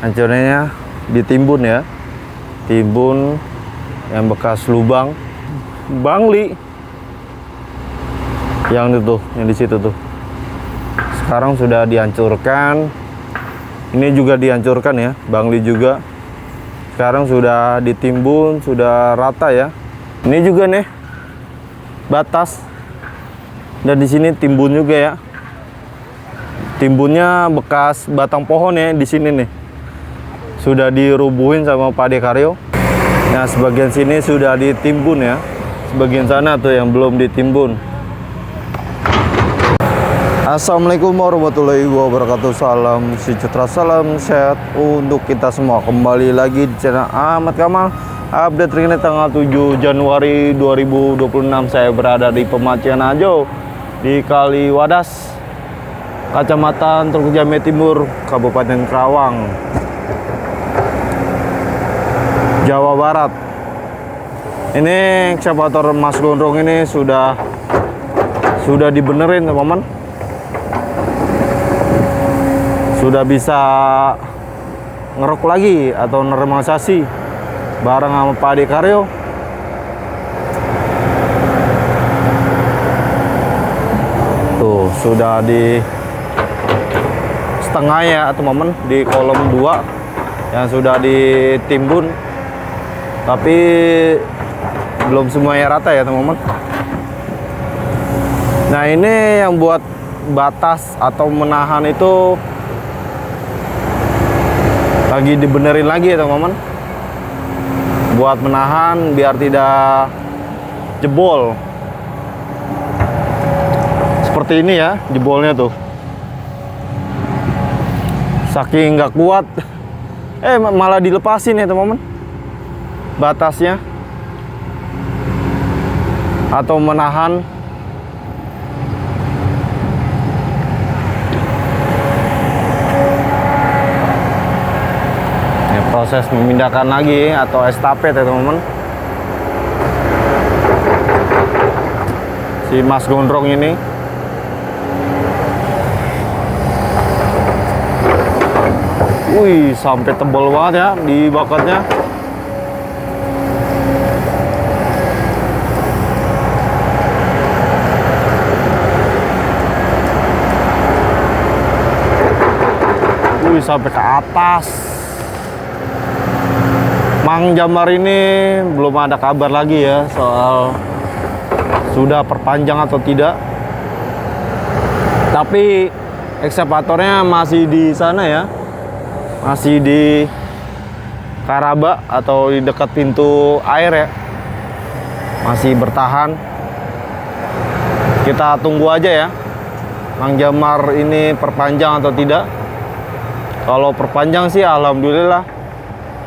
Hancurnya ditimbun ya, timbun yang bekas lubang bangli yang itu, yang di situ tuh. Sekarang sudah dihancurkan. Ini juga dihancurkan ya, bangli juga. Sekarang sudah ditimbun, sudah rata ya. Ini juga nih batas. Dan di sini timbun juga ya. Timbunnya bekas batang pohon ya di sini nih. Sudah dirubuhin sama Pak Dekaryo. Nah, sebagian sini sudah ditimbun ya. Sebagian sana tuh yang belum ditimbun. Assalamualaikum warahmatullahi wabarakatuh. Salam sejahtera, salam sehat untuk kita semua. Kembali lagi di channel Ahmad Kamal. Update terkini tanggal 7 Januari 2026. Saya berada di Pemancingan Ajo di Kaliwadas, Kecamatan Teluk Jambe Timur, Kabupaten Karawang, Jawa Barat. Ini ekskavator Mas Gondrong ini sudah dibenerin teman-teman. Sudah bisa ngerok lagi atau normalisasi bareng sama Pak Dekaryo. Tuh, sudah di setengah ya teman-teman, di kolom 2 yang sudah ditimbun, tapi belum semuanya rata ya teman-teman. Nah, ini yang buat batas atau menahan itu lagi dibenerin lagi ya teman-teman, buat menahan biar tidak jebol seperti ini ya. Jebolnya tuh saking nggak kuat, malah dilepasin ya teman-teman batasnya, atau menahan. Ya, proses memindahkan lagi atau estafet ya teman-teman. Si Mas Gondrong ini wih, sampai tebal banget ya di bakatnya. Wih, sampai ke atas. Mang Jambar ini belum ada kabar lagi ya soal sudah perpanjang atau tidak. Tapi ekskavatornya masih di sana ya. Masih di Karaba atau di dekat pintu air ya. Masih bertahan. Kita tunggu aja ya, Mang Jamar ini perpanjang atau tidak. Kalau perpanjang sih alhamdulillah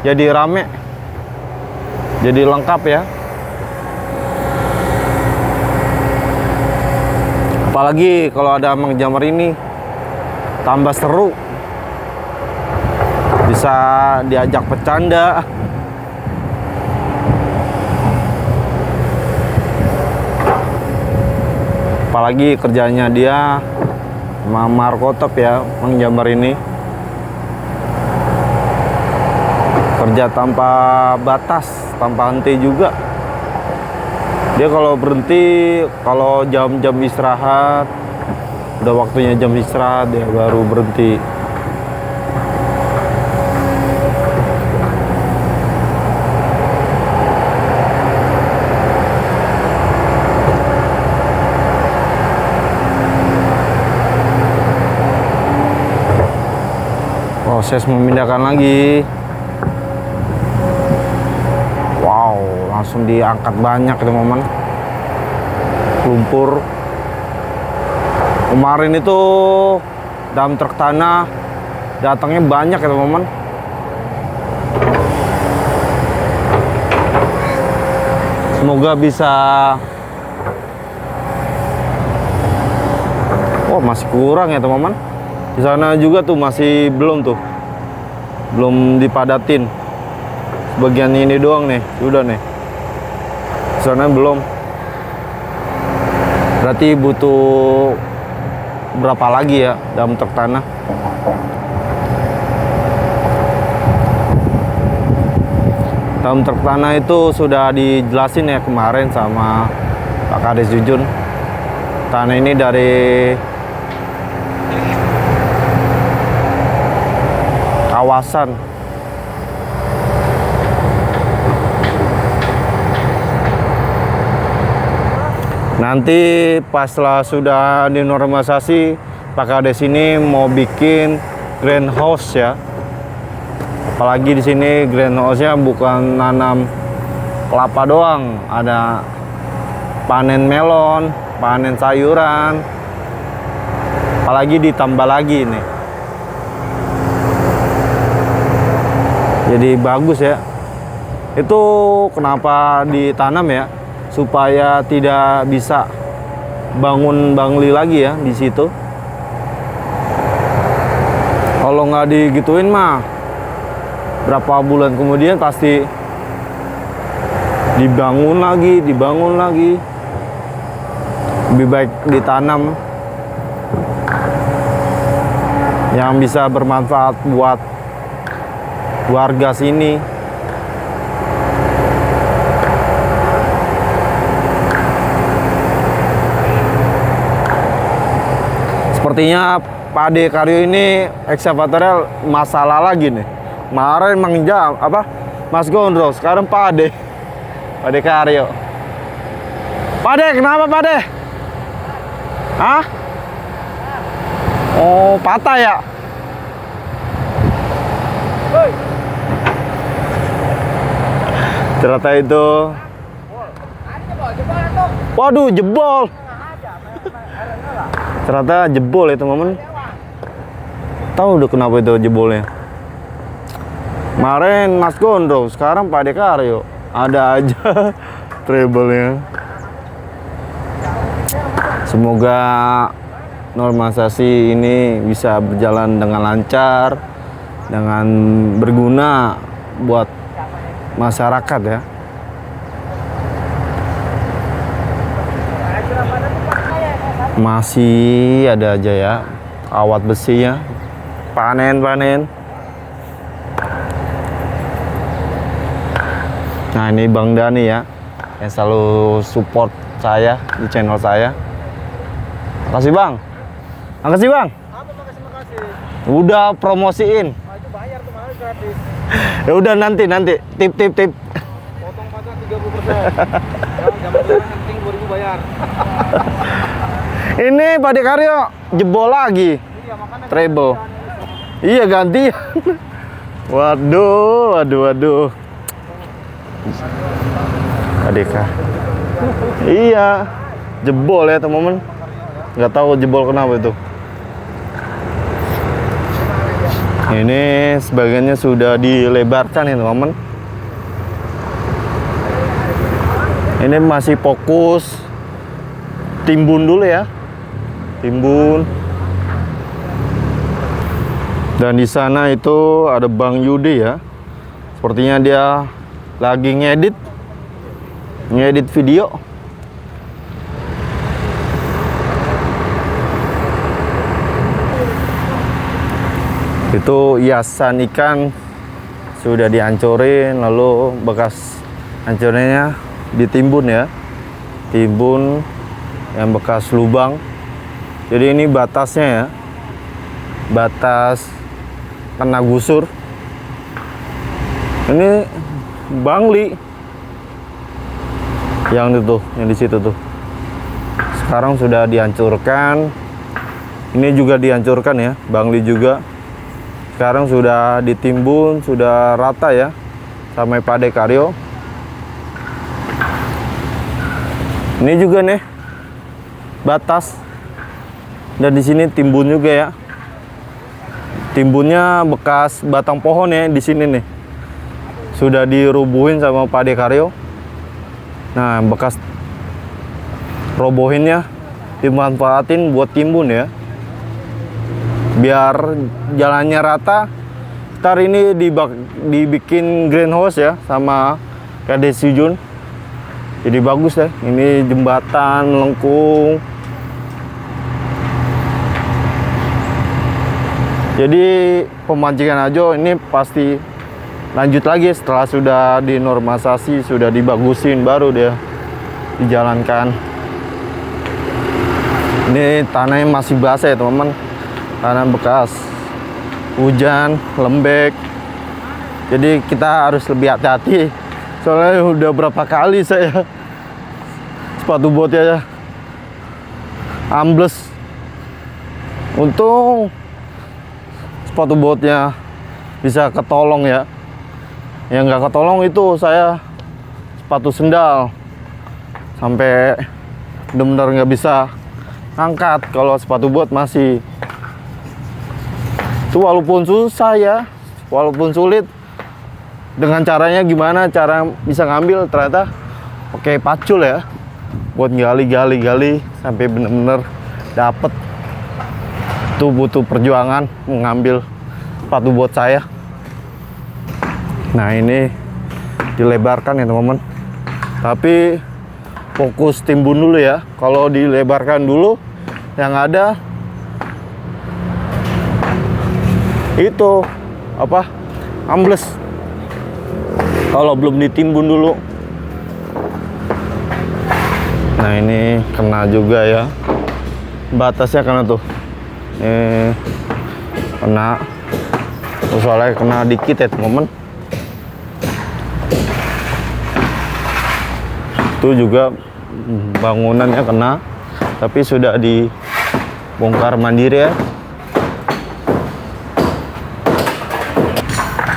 jadi rame, jadi lengkap ya. Apalagi kalau ada Mang Jamar ini tambah seru. Bisa diajak bercanda. Apalagi kerjanya dia Mamar Kotop ya, Mang Jambar ini. Kerja tanpa batas, tanpa henti juga. Dia kalau berhenti, kalau jam-jam istirahat, udah waktunya jam istirahat, dia baru berhenti. Proses memindahkan lagi. Wow, langsung diangkat banyak teman-teman. Lumpur. Kemarin itu dalam truk tanah datangnya banyak ya teman-teman. Semoga bisa. Oh, masih kurang ya teman-teman. Di sana juga tuh masih belum tuh. Belum dipadatin. Bagian ini doang nih, udah nih. Sana belum. Berarti butuh berapa lagi ya dalam truk tanah? Dalam truk tanah itu sudah dijelasin ya kemarin sama Pak Kades Jujun. Tanah ini dari kawasan nanti paslah sudah dinormalisasi, Pak Kades ini mau bikin greenhouse ya. Apalagi di sini greenhouse-nya bukan nanam kelapa doang, ada panen melon, panen sayuran, apalagi ditambah lagi nih. Jadi bagus ya. Itu kenapa ditanam ya? Supaya tidak bisa bangun bangli lagi ya di situ. Kalau nggak digituin mah berapa bulan kemudian pasti dibangun lagi. Lebih baik ditanam yang bisa bermanfaat buat warga sini. Sepertinya Pak Ade Karyo ini ekskavatornya masalah lagi nih. Kemarin Mang Jam, Mas Gondrong, sekarang Pak Ade Karyo. Pak Ade, kenapa Pak Ade? Hah? Oh, patah ya? Ternyata itu. Waduh, jebol. Ternyata jebol itu momen. Tahu udah kenapa itu jebolnya? Kemarin Mas Gondrong, sekarang Pak Ade Karyo. Ada aja trouble-nya. Semoga normalisasi ini bisa berjalan dengan lancar, dengan berguna buat masyarakat ya. Masih ada aja ya kawat besinya, panen. Nah ini Bang Dani ya, yang selalu support saya di channel saya. Makasih Bang. Makasih Bang. Makasih. Udah promosiin. Nah, itu bayar kemarin gratis. Ya udah nanti tip. Potong pajak 30%. Ya, zaman sekarang penting 2000 bayar. Ini Pak Ade Karyo jebol lagi. Iya, makanya Treble. Iya ganti. Waduh. Adeka. Iya. Jebol ya teman-teman. Nggak tahu jebol kenapa itu. Ini sebagiannya sudah dilebarkan ya teman-teman. Ini masih fokus timbun dulu ya. Timbun. Dan di sana itu ada Bang Yudi ya. Sepertinya dia lagi ngedit video. Itu hiasan ikan sudah dihancurin, lalu bekas hancurnya ditimbun ya. Timbun yang bekas lubang. Jadi ini batasnya ya. Batas kena gusur. Ini bangli yang itu, yang di situ tuh. Sekarang sudah dihancurkan. Ini juga dihancurkan ya, bangli juga. Sekarang sudah ditimbun, sudah rata ya, sampai Pak Ade Karyo. Ini juga nih batas, dan di sini timbun juga ya. Timbunnya bekas batang pohon ya di sini nih. Sudah dirubuhin sama Pak Ade Karyo. Nah, bekas robohinnya dimanfaatin buat timbun ya. Biar jalannya rata. Ntar ini dibikin greenhouse ya sama Kades Jujun. Jadi bagus ya. Ini jembatan lengkung. Jadi pemancingan aja ini pasti lanjut lagi setelah sudah dinormalisasi, sudah dibagusin, baru dia dijalankan. Ini tanahnya masih basah ya teman-teman, tanah bekas hujan, lembek. Jadi kita harus lebih hati-hati. Soalnya udah berapa kali saya sepatu botnya ambles. Untung sepatu botnya bisa ketolong ya. Yang nggak ketolong itu saya sepatu sendal, sampai benar-benar nggak bisa angkat. Kalau sepatu bot masih. Itu walaupun susah ya, walaupun sulit, dengan caranya gimana cara bisa ngambil, ternyata pakai pacul ya, buat gali sampai bener-bener dapet. Itu butuh perjuangan mengambil sepatu bot saya. Nah ini dilebarkan ya teman-teman, tapi fokus timbun dulu ya. Kalau dilebarkan dulu, yang ada itu apa, ambles. Kalau belum ditimbun dulu. Nah ini kena juga ya, batasnya kena tuh, kena. Soalnya kena dikit ya teman-teman. Itu juga bangunannya kena, tapi sudah dibongkar mandiri ya.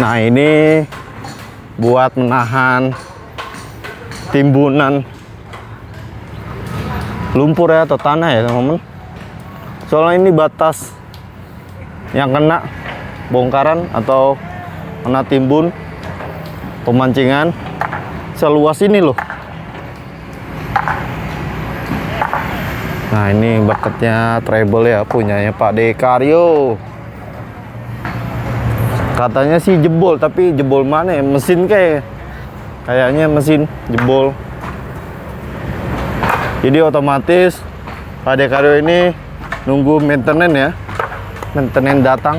Nah ini buat menahan timbunan lumpur ya atau tanah ya teman-teman. Soalnya ini batas yang kena bongkaran atau kena timbun pemancingan seluas ini loh. Nah ini bucketnya treble ya, punyanya Pak Dekaryo. Katanya sih jebol, tapi jebol mana ya? Mesin kayaknya mesin jebol. Jadi otomatis Pak Dekaryo ini nunggu maintenance ya, maintenance datang.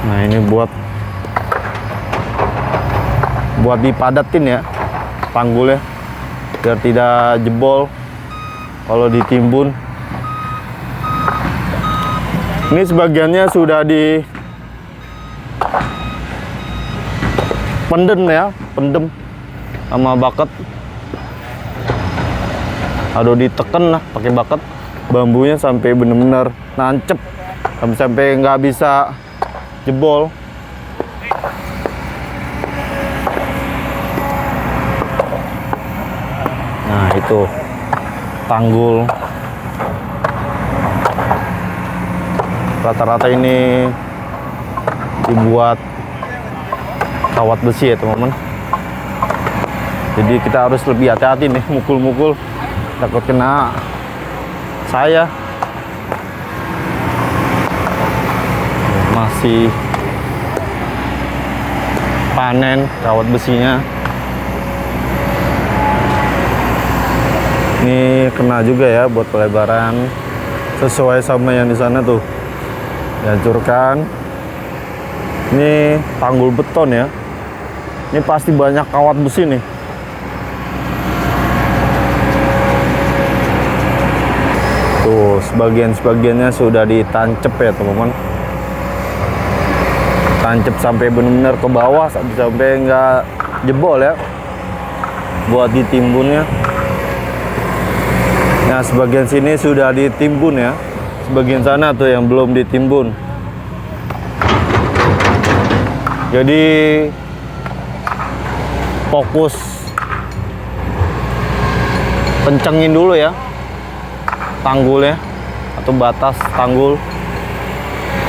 Nah ini buat dipadatin ya panggulnya biar tidak jebol kalau ditimbun. Ini sebagiannya sudah di pendem ya, pendem sama bucket. Aduh diteken lah pakai bucket, bambunya sampai bener-bener nancep, sampai nggak bisa jebol. Nah itu tanggul. Rata-rata ini dibuat kawat besi ya teman-teman. Jadi kita harus lebih hati-hati nih mukul-mukul, takut kena saya. Masih panen kawat besinya. Ini kena juga ya buat pelebaran, sesuai sama yang di sana tuh dihancurkan. Ini tanggul beton ya, ini pasti banyak kawat besi nih. Tuh sebagiannya sudah ditancep ya teman-teman, tancep sampai benar-benar ke bawah sampai nggak jebol ya buat ditimbunnya. Nah sebagian sini sudah ditimbun ya, sebagian sana tuh yang belum ditimbun. Jadi fokus kencengin dulu ya tanggulnya atau batas tanggul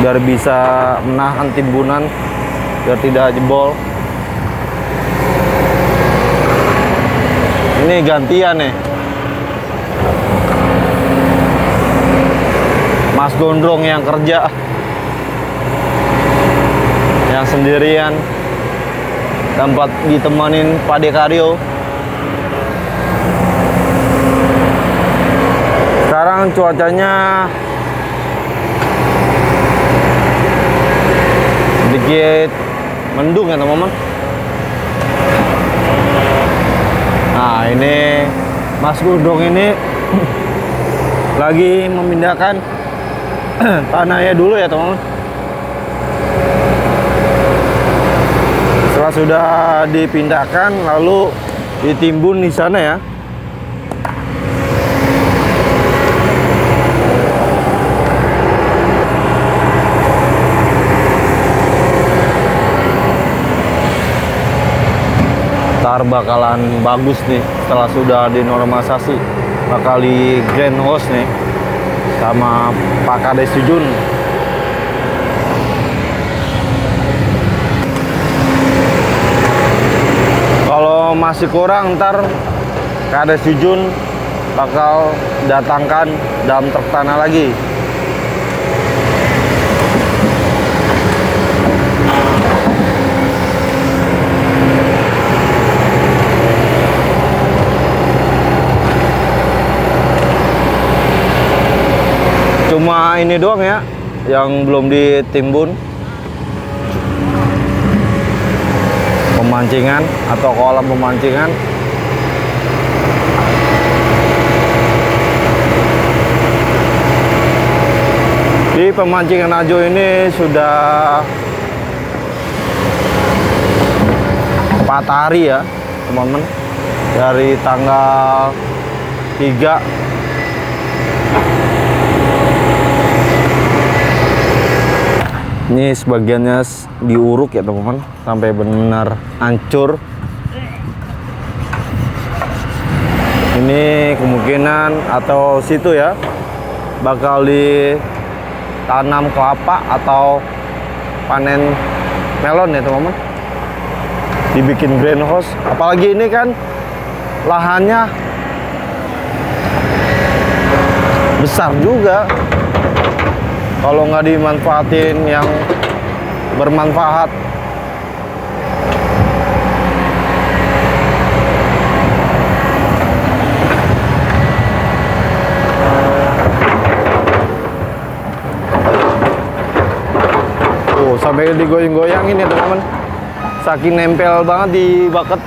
biar bisa menahan timbunan, biar tidak jebol. Ini gantian nih Mas Gondrong yang kerja, yang sendirian, tempat ditemenin Pak Dekaryo. Sekarang cuacanya sedikit mendung ya teman-teman. Nah ini Mas Gudong ini lagi memindahkan tanahnya dulu ya teman-teman. Setelah sudah dipindahkan lalu ditimbun di sana ya. Ntar bakalan bagus nih setelah sudah dinormalisasi, bakal di greenhouse nih sama Pak Kades Jujun. Kalau masih kurang ntar Kades Jujun bakal datangkan dalam truk tanah lagi. Cuma ini doang ya yang belum ditimbun, pemancingan atau kolam pemancingan. Di pemancingan Ajo ini sudah 4 hari ya teman-teman, dari tanggal 3. Ini sebagiannya diuruk ya teman-teman sampai benar-benar hancur. Ini kemungkinan atau situ ya bakal ditanam kelapa atau panen melon ya teman-teman. Dibikin greenhouse. Apalagi ini kan lahannya besar juga. Kalau nggak dimanfaatin yang bermanfaat. Sampai digoyang-goyangin ya teman-teman. Saking nempel banget di bucket.